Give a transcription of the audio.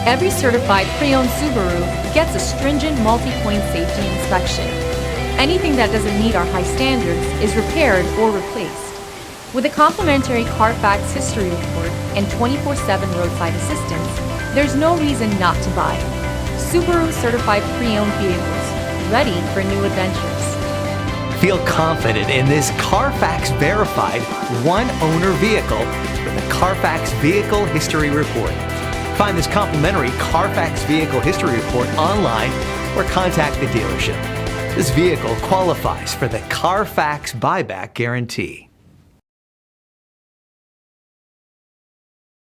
Every certified pre-owned Subaru gets a stringent multi-point safety inspection. Anything that doesn't meet our high standards is repaired or replaced. With a complimentary Carfax history report and 24/7 roadside assistance, there's no reason not to buy. Subaru certified pre-owned vehicles, ready for new adventures. Feel confident in this Carfax verified one-owner vehicle with a Carfax Vehicle History Report. Find this complimentary Carfax Vehicle History Report online or contact the dealership. This vehicle qualifies for the Carfax Buyback Guarantee.